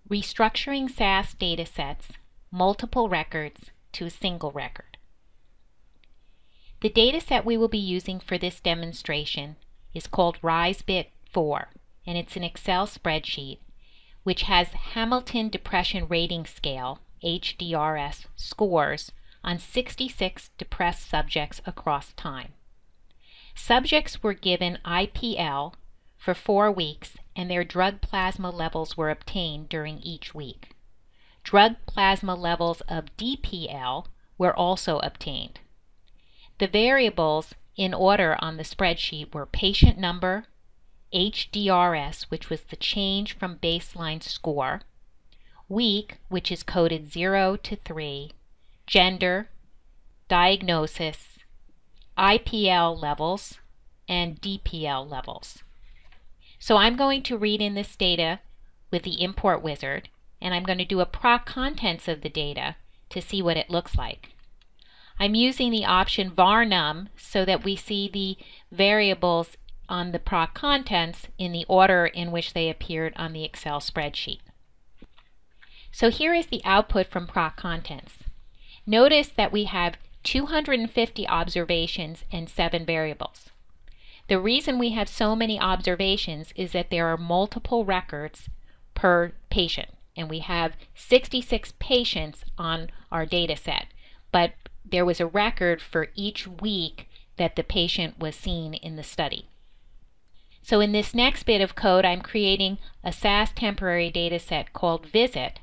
Restructuring SAS datasets, multiple records to a single record. The dataset we will be using for this demonstration is called RISE-BIT4, and it's an Excel spreadsheet which has Hamilton Depression Rating Scale, HDRS, scores on 66 depressed subjects across time. Subjects were given IPL for 4 weeks, and their drug plasma levels were obtained during each week. Drug plasma levels of DPL were also obtained. The variables in order on the spreadsheet were patient number, HDRS, which was the change from baseline score, week, which is coded 0 to 3, gender, diagnosis, IPL levels, and DPL levels. So I'm going to read in this data with the import wizard, and I'm going to do a proccontents of the data to see what it looks like. I'm using the option var_num so that we see the variables on the proccontents in the order in which they appeared on the Excel spreadsheet. So here is the output from proccontents. Notice that we have 250 observations and 7 variables. The reason we have so many observations is that there are multiple records per patient, and we have 66 patients on our data set, but there was a record for each week that the patient was seen in the study. So in this next bit of code, I'm creating a SAS temporary data set called visit,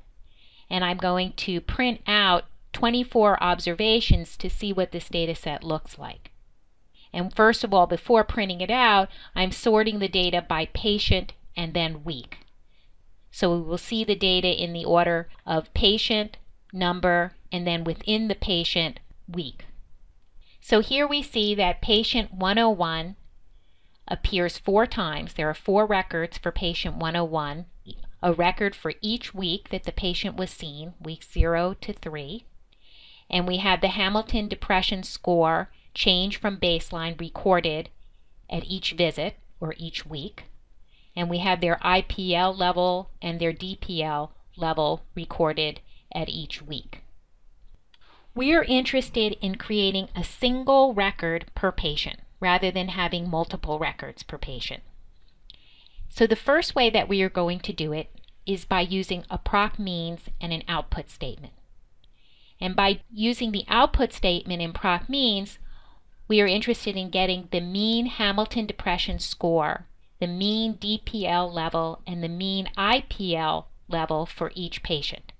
and I'm going to print out 24 observations to see what this data set looks like. And first of all, before printing it out, I'm sorting the data by patient and then week. So we will see the data in the order of patient, number, and then within the patient, week. So here we see that patient 101 appears 4 times. There are 4 records for patient 101, a record for each week that the patient was seen, weeks 0 to 3. And we have the Hamilton Depression Score change from baseline recorded at each visit or each week. And we have their IPL level and their DPL level recorded at each week. We are interested in creating a single record per patient rather than having multiple records per patient. So the first way that we are going to do it is by using a procmeans and an output statement. And by using the output statement in procmeans, we are interested in getting the mean Hamilton Depression Score, the mean DPL level, and the mean IPL level for each patient.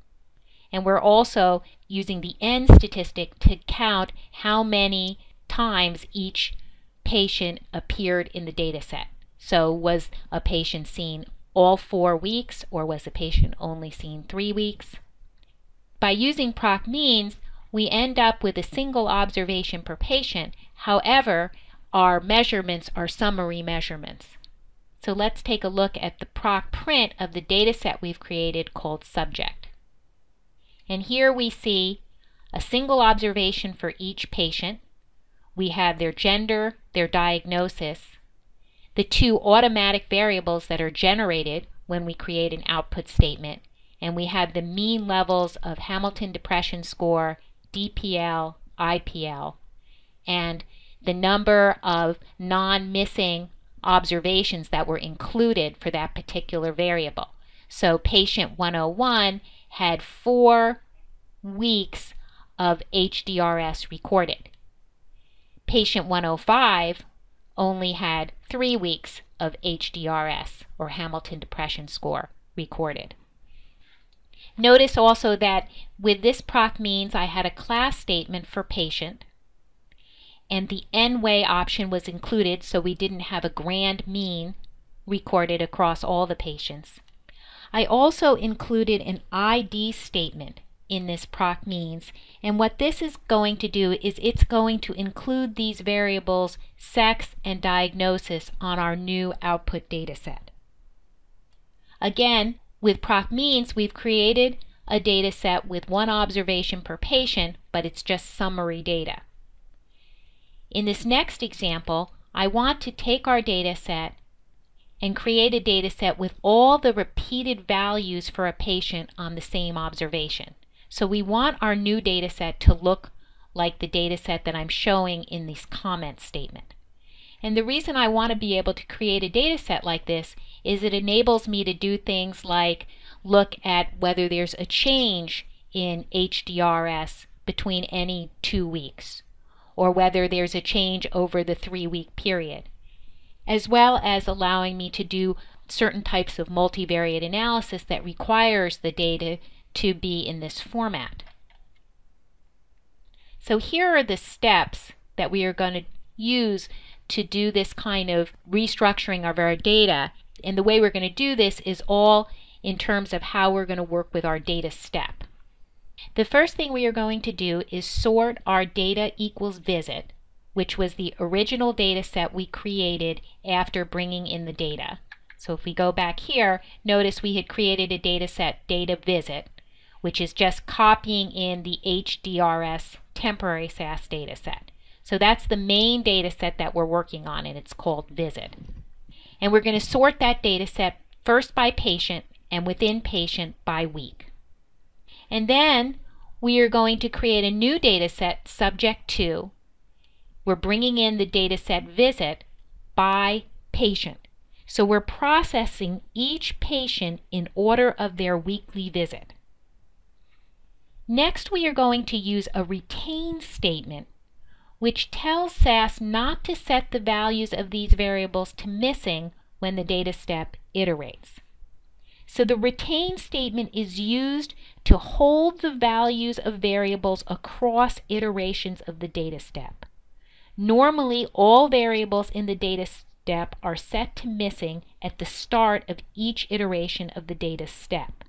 And we're also using the N statistic to count how many times each patient appeared in the data set. So was a patient seen all 4 weeks, or was a patient only seen 3 weeks? By using procmeans, we end up with a single observation per patient. However, our measurements are summary measurements. So let's take a look at the proc print of the data set we've created called subject. And here we see a single observation for each patient. We have their gender, their diagnosis, the 2 automatic variables that are generated when we create an output statement, and we have the mean levels of Hamilton Depression Score, DPL, IPL, and the number of non-missing observations that were included for that particular variable. So patient 101 had 4 weeks of HDRS recorded. Patient 105 only had 3 weeks of HDRS, or Hamilton Depression Score, recorded. Notice also that with this procmeans, I had a class statement for patient, and the N-way option was included, so we didn't have a grand mean recorded across all the patients. I also included an ID statement in this procmeans, and what this is going to do is it's going to include these variables sex and diagnosis on our new output data set. Again, with procmeans, we've created a data set with 1 observation per patient, but it's just summary data. In this next example, I want to take our data set and create a data set with all the repeated values for a patient on the same observation. So we want our new data set to look like the data set that I'm showing in this comment statement. And the reason I want to be able to create a data set like this is it enables me to do things like look at whether there's a change in HDRS between any 2 weeks, or whether there's a change over the 3-week period, as well as allowing me to do certain types of multivariate analysis that requires the data to be in this format. So here are the steps that we are going to use to do this kind of restructuring of our data. And the way we're going to do this is all in terms of how we're going to work with our data step. The first thing we are going to do is sort our data equals visit, which was the original data set we created after bringing in the data. So if we go back here, notice we had created a data set data visit, which is just copying in the HDRS temporary SAS data set. So that's the main data set that we're working on, and it's called visit. And we're going to sort that data set first by patient and within patient by week. And then we are going to create a new data set subject to, we're bringing in the data set visit by patient. So we're processing each patient in order of their weekly visit. Next, we are going to use a retain statement, which tells SAS not to set the values of these variables to missing when the data step iterates. So the retain statement is used to hold the values of variables across iterations of the data step. Normally, all variables in the data step are set to missing at the start of each iteration of the data step.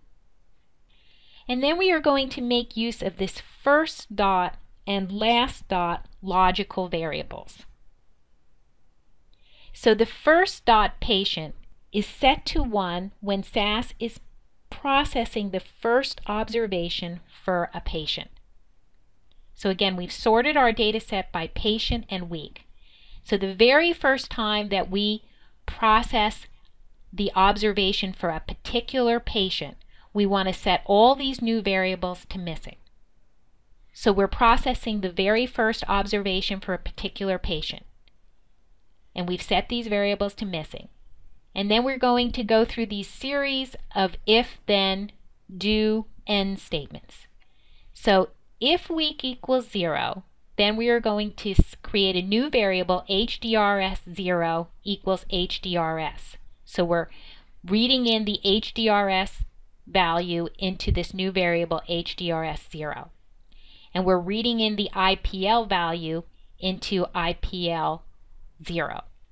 And then we are going to make use of this first dot and last dot logical variables. So the first dot patient is set to 1 when SAS is processing the first observation for a patient. So again, we've sorted our data set by patient and week. So the very first time that we process the observation for a particular patient, we want to set all these new variables to missing. So we're processing the very first observation for a particular patient. And we've set these variables to missing. And then we're going to go through these series of if, then, do, end statements. So if week equals 0, then we are going to create a new variable HDRS0 equals HDRS. So we're reading in the HDRS value into this new variable HDRS0. And we're reading in the IPL value into IPL0.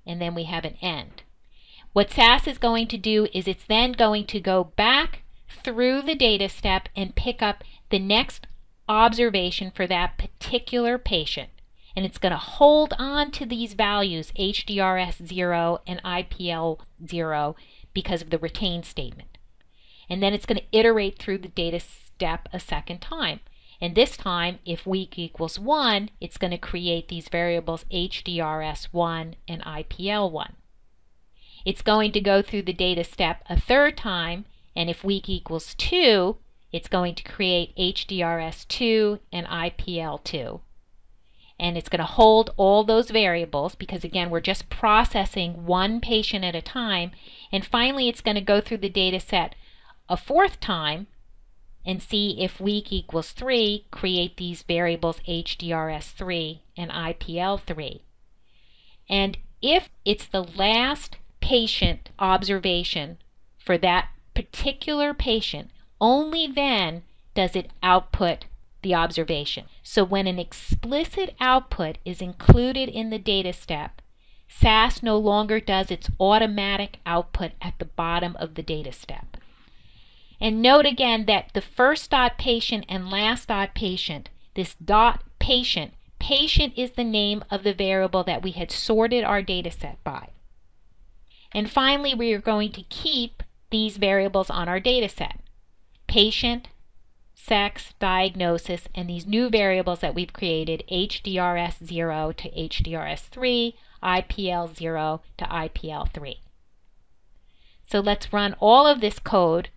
And then we have an end. What SAS is going to do is it's then going to go back through the data step and pick up the next observation for that particular patient. And it's going to hold on to these values, HDRS0 and IPL0, because of the retain statement. And then it's going to iterate through the data step a second time. And this time, if week equals 1, it's going to create these variables HDRS1 and IPL1. It's going to go through the data step a third time, and if week equals 2, it's going to create HDRS2 and IPL2. And it's going to hold all those variables because, again, we're just processing one patient at a time. And finally, it's going to go through the data set a fourth time and see if week equals 3, create these variables HDRS3 and IPL3. And if it's the last patient observation for that particular patient, only then does it output the observation. So when an explicit output is included in the data step, SAS no longer does its automatic output at the bottom of the data step. And note again that the first dot patient and last dot patient, this dot patient, patient is the name of the variable that we had sorted our data set by. And finally, we are going to keep these variables on our data set. Patient, sex, diagnosis, and these new variables that we've created, HDRS0 to HDRS3, IPL0 to IPL3. So let's run all of this code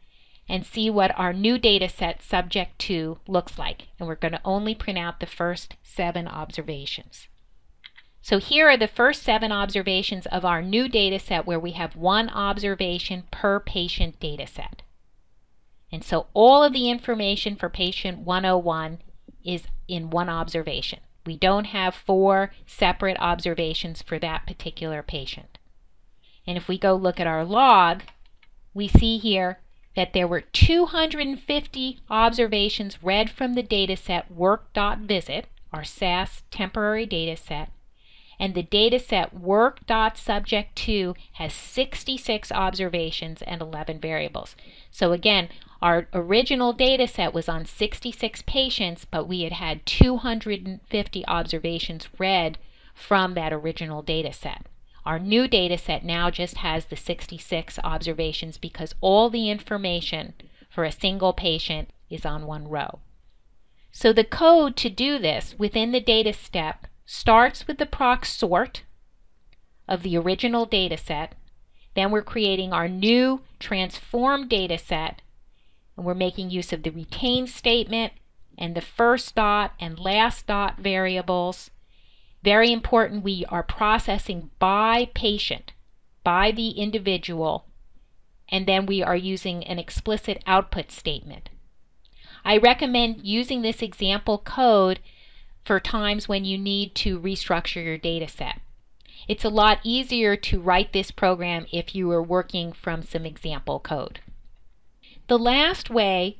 and see what our new data set subject 2 looks like. And we're going to only print out the first 7 observations. So here are the first 7 observations of our new data set where we have 1 observation per patient data set. And so all of the information for patient 101 is in 1 observation. We don't have 4 separate observations for that particular patient. And if we go look at our log, we see here that there were 250 observations read from the dataset work.visit, our SAS temporary dataset, and the dataset work.subject2 has 66 observations and 11 variables. So again, our original dataset was on 66 patients, but we had 250 observations read from that original dataset. Our new dataset now just has the 66 observations because all the information for a single patient is on 1 row. So the code to do this within the data step starts with the proc sort of the original dataset. Then we're creating our new transformed dataset, and we're making use of the retain statement and the first dot and last dot variables. Very important, we are processing by patient, by the individual, and then we are using an explicit output statement. I recommend using this example code for times when you need to restructure your data set. It's a lot easier to write this program if you are working from some example code. The last way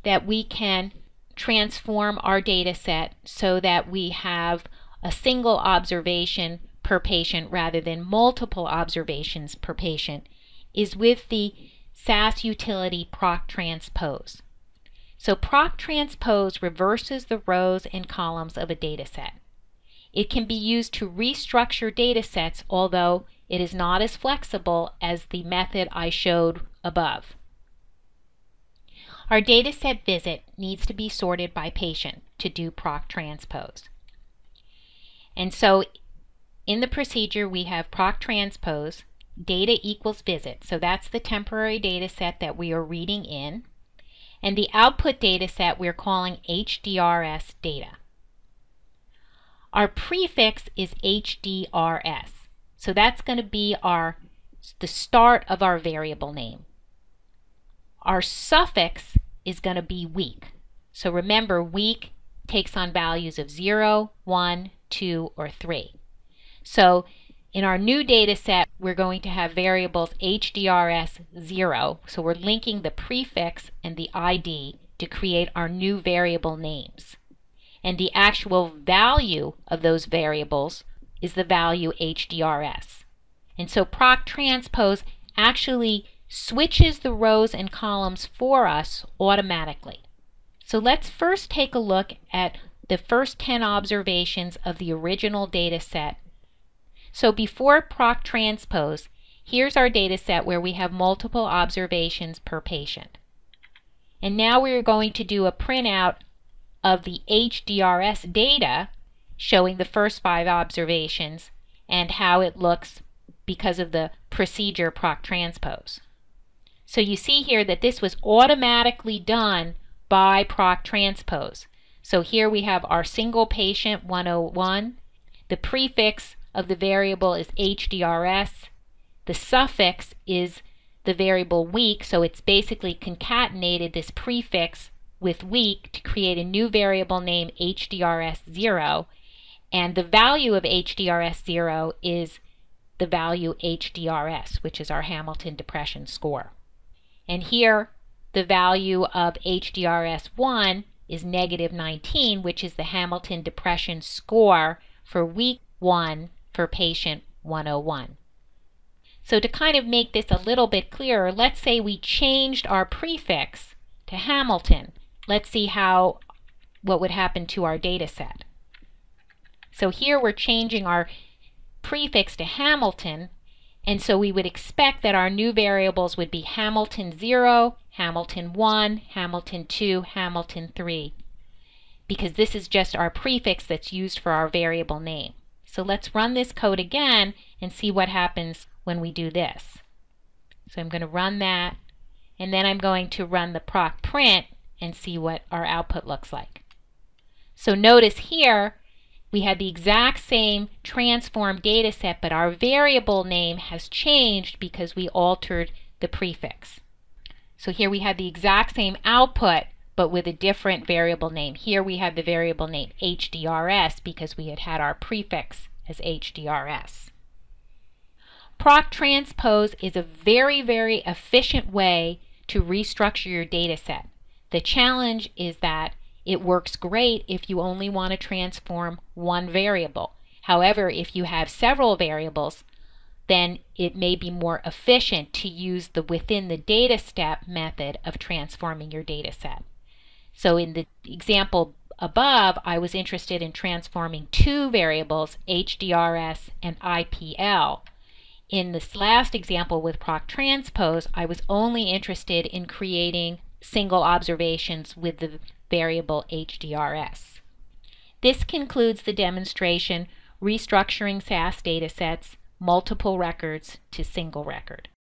that we can transform our data set so that we have a single observation per patient rather than multiple observations per patient is with the SAS utility procTranspose. So procTranspose reverses the rows and columns of a data set. It can be used to restructure data sets, although it is not as flexible as the method I showed above. Our dataset visit needs to be sorted by patient to do procTranspose. And so in the procedure we have procTranspose, data equals visit. So that's the temporary data set that we are reading in. And the output data set we're calling HDRS data. Our prefix is HDRS. So that's going to be the start of our variable name. Our suffix is going to be week. So remember, week takes on values of 0, 1, 2, or 3. So in our new data set, we're going to have variables HDRS 0. So we're linking the prefix and the ID to create our new variable names. And the actual value of those variables is the value HDRS. And so procTranspose actually switches the rows and columns for us automatically. So let's first take a look at the first 10 observations of the original data set. So before procTranspose, here's our data set where we have multiple observations per patient. And now we're going to do a printout of the HDRS data showing the first 5 observations and how it looks because of the procedure procTranspose. So you see here that this was automatically done by procTranspose. So here we have our single patient 101. The prefix of the variable is HDRS. The suffix is the variable week, so it's basically concatenated this prefix with week to create a new variable named HDRS0. And the value of HDRS0 is the value HDRS, which is our Hamilton Depression score. And here the value of HDRS1 is -19, which is the Hamilton Depression score for week 1 for patient 101. So to kind of make this a little bit clearer, let's say we changed our prefix to Hamilton. Let's see what would happen to our data set. So here we're changing our prefix to Hamilton, and so we would expect that our new variables would be Hamilton 0, Hamilton 1, Hamilton 2, Hamilton 3, because this is just our prefix that's used for our variable name. So let's run this code again and see what happens when we do this. So I'm going to run that, and then I'm going to run the proc print and see what our output looks like. So notice here we have the exact same transform data set, but our variable name has changed because we altered the prefix. So here we have the exact same output, but with a different variable name. Here we have the variable name HDRS because we had our prefix as HDRS. procTranspose is a very, very efficient way to restructure your data set. The challenge is that it works great if you only want to transform one variable. However, if you have several variables, then it may be more efficient to use the within the data step method of transforming your data set. So in the example above, I was interested in transforming two variables, HDRS and IPL. In this last example with procTranspose, I was only interested in creating single observations with the variable HDRS. This concludes the demonstration, restructuring SAS datasets, multiple records to single record.